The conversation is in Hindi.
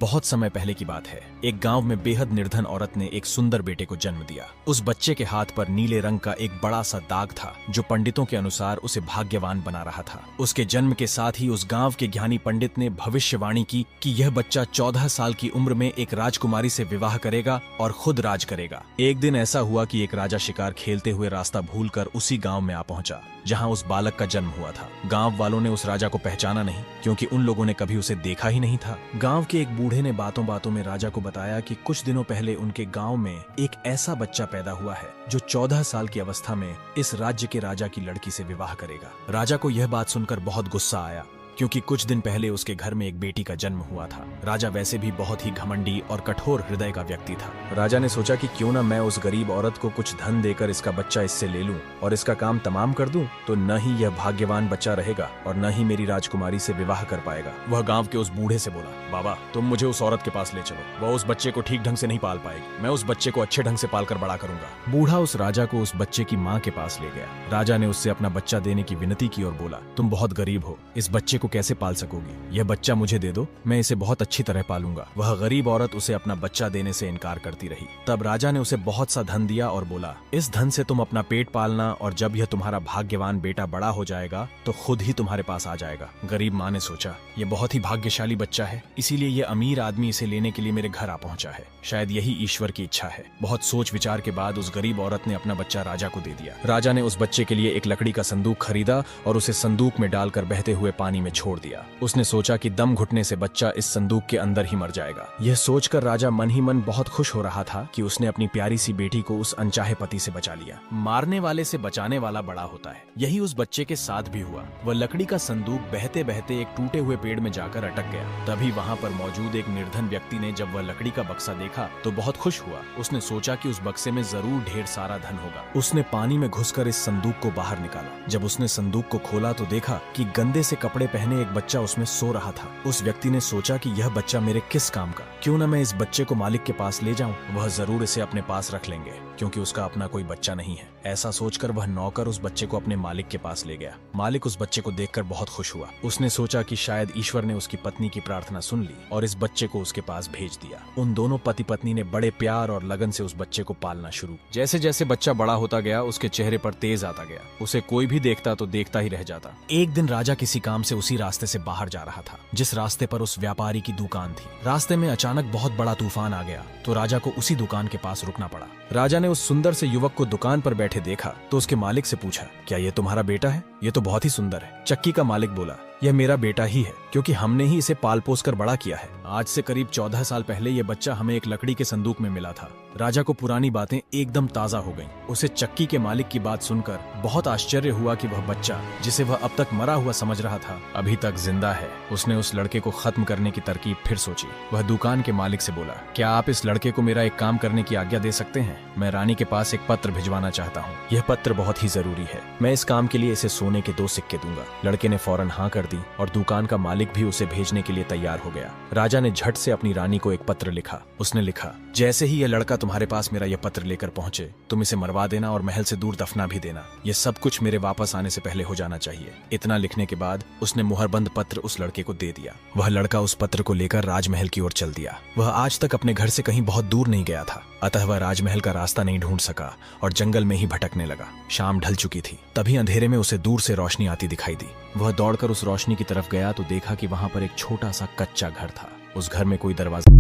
बहुत समय पहले की बात है। एक गांव में बेहद निर्धन औरत ने एक सुंदर बेटे को जन्म दिया। उस बच्चे के हाथ पर नीले रंग का एक बड़ा सा दाग था जो पंडितों के अनुसार उसे भाग्यवान बना रहा था। उसके जन्म के साथ ही उस गांव के ज्ञानी पंडित ने भविष्यवाणी की कि यह बच्चा 14 साल की उम्र में एक राजकुमारी से विवाह करेगा और खुद राज करेगा। एक दिन ऐसा हुआ कि एक राजा शिकार खेलते हुए रास्ता भूलकर उसी गांव में आ पहुंचा जहां उस बालक का जन्म हुआ था। गांव वालों ने उस राजा को पहचाना नहीं, क्योंकि उन लोगों ने कभी उसे देखा ही नहीं था। गांव के एक बूढ़े ने बातों बातों में राजा को बताया कि कुछ दिनों पहले उनके गांव में एक ऐसा बच्चा पैदा हुआ है जो 14 साल की अवस्था में इस राज्य के राजा की लड़की से विवाह करेगा। राजा को यह बात सुनकर बहुत गुस्सा आया, क्योंकि कुछ दिन पहले उसके घर में एक बेटी का जन्म हुआ था। राजा वैसे भी बहुत ही घमंडी और कठोर हृदय का व्यक्ति था। राजा ने सोचा कि क्यों ना मैं उस गरीब औरत को कुछ धन देकर इसका बच्चा इससे ले लूं और इसका काम तमाम कर दूं, तो न ही यह भाग्यवान बच्चा रहेगा और न ही मेरी राजकुमारी से विवाह कर पाएगा। वह गांव के उस बूढ़े से बोला, बाबा तुम मुझे उस औरत के पास ले चलो, वह उस बच्चे को ठीक ढंग से नहीं पाल पाएगी, मैं उस बच्चे को अच्छे ढंग से पालकर बड़ा करूंगा। बूढ़ा उस राजा को उस बच्चे की माँ के पास ले गया। राजा ने उससे अपना बच्चा देने की विनती की और बोला, तुम बहुत गरीब हो, इस बच्चे को कैसे पाल सकोगे? यह बच्चा मुझे दे दो, मैं इसे बहुत अच्छी तरह पालूंगा। वह गरीब औरत उसे अपना बच्चा देने से इनकार करती रही। तब राजा ने उसे बहुत सा धन दिया और बोला, इस धन से तुम अपना पेट पालना और जब यह तुम्हारा भाग्यवान बेटा बड़ा हो जाएगा तो खुद ही तुम्हारे पास आ जाएगा। गरीब माँ ने सोचा, यह बहुत ही भाग्यशाली बच्चा है, इसीलिए यह अमीर आदमी इसे लेने के लिए मेरे घर आ पहुंचा है। शायद यही ईश्वर की इच्छा है। बहुत सोच विचार के बाद उस गरीब औरत ने अपना बच्चा राजा को दे दिया। राजा ने उस बच्चे के लिए एक लकड़ी का संदूक खरीदा और उसे संदूक में डालकर बहते हुए पानी में छोड़ दिया। उसने सोचा कि दम घुटने से बच्चा इस संदूक के अंदर ही मर जाएगा। यह सोचकर राजा मन ही मन बहुत खुश हो रहा था कि उसने अपनी प्यारी सी बेटी को उस अनचाहे पति से बचा लिया। मारने वाले से बचाने वाला बड़ा होता है। यही उस बच्चे के साथ भी हुआ। वह लकड़ी का संदूक बहते बहते एक टूटे हुए पेड़ में जाकर अटक गया। तभी वहाँ पर मौजूद एक निर्धन व्यक्ति ने जब वह लकड़ी का बक्सा देखा तो बहुत खुश हुआ। उसने सोचा कि उस बक्से में जरूर ढेर सारा धन होगा। उसने पानी में घुसकर इस संदूक को बाहर निकाला। जब उसने संदूक को खोला तो देखा कि गंदे से कपड़े पहने एक बच्चा उसमें सो रहा था। उस व्यक्ति ने सोचा कि यह बच्चा मेरे किस काम का, क्यों न मैं इस बच्चे को मालिक के पास ले जाऊं, वह जरूर इसे अपने पास रख लेंगे, क्योंकि उसका अपना कोई बच्चा नहीं है। ऐसा सोचकर वह नौकर उस बच्चे को अपने मालिक के पास ले गया। मालिक उस बच्चे को देखकर बहुत खुश हुआ। उसने सोचा कि शायद ईश्वर ने उसकी पत्नी की प्रार्थना सुन ली और इस बच्चे को उसके पास भेज दिया। उन दोनों पति पत्नी ने बड़े प्यार और लगन से उस बच्चे को पालना शुरू। जैसे जैसे बच्चा बड़ा होता गया उसके चेहरे पर तेज आता गया। उसे कोई भी देखता तो देखता ही रह जाता। एक दिन राजा किसी काम से उसी रास्ते से बाहर जा रहा था जिस रास्ते पर उस व्यापारी की दुकान थी। रास्ते में अचानक बहुत बड़ा तूफान आ गया तो राजा को उसी दुकान के पास रुकना पड़ा। राजा ने उस सुंदर से युवक को दुकान पर बैठे देखा तो उसके मालिक से पूछा, क्या ये तुम्हारा बेटा है? ये तो बहुत ही सुंदर है। चक्की का मालिक बोला, यह मेरा बेटा ही है, क्योंकि हमने ही इसे पाल पोस कर बड़ा किया है। आज से करीब 14 साल पहले यह बच्चा हमें एक लकड़ी के संदूक में मिला था। राजा को पुरानी बातें एकदम ताजा हो गईं। उसे चक्की के मालिक की बात सुनकर बहुत आश्चर्य हुआ कि वह बच्चा, जिसे वह अब तक मरा हुआ समझ रहा था, अभी तक जिंदा है। उसने उस लड़के को खत्म करने की तरकीब फिर सोची। वह दुकान के मालिक से बोला, क्या आप इस लड़के को मेरा एक काम करने की आज्ञा दे सकते हैं? मैं रानी के पास एक पत्र भिजवाना चाहता हूँ। यह पत्र बहुत ही जरूरी है। मैं इस काम के लिए इसे सोने के 2 सिक्के दूंगा। लड़के ने फौरन हाँ कर दी और दुकान का मालिक भी उसे भेजने के लिए तैयार हो गया। राजा ने झट से अपनी रानी को एक पत्र लिखा। उसने लिखा, जैसे ही यह लड़का तुम्हारे पास मेरा यह पत्र लेकर पहुंचे, तुम इसे मरवा देना और महल से दूर दफना भी देना। यह सब कुछ मेरे वापस आने से पहले हो जाना चाहिए। इतना लिखने के बाद उसने मुहरबंद पत्र उस लड़के को दे दिया। वह लड़का उस पत्र को लेकर राजमहल की ओर चल दिया। वह आज तक अपने घर से कहीं बहुत दूर नहीं गया था, अतः वह राजमहल का रास्ता नहीं ढूंढ सका और जंगल में ही भटकने लगा। शाम ढल चुकी थी। तभी अंधेरे में उसे दूर से रोशनी आती दिखाई दी। वह दौड़कर उस रोशनी की तरफ गया तो देखा कि वहां पर एक छोटा सा कच्चा घर था। उस घर में कोई दरवाजा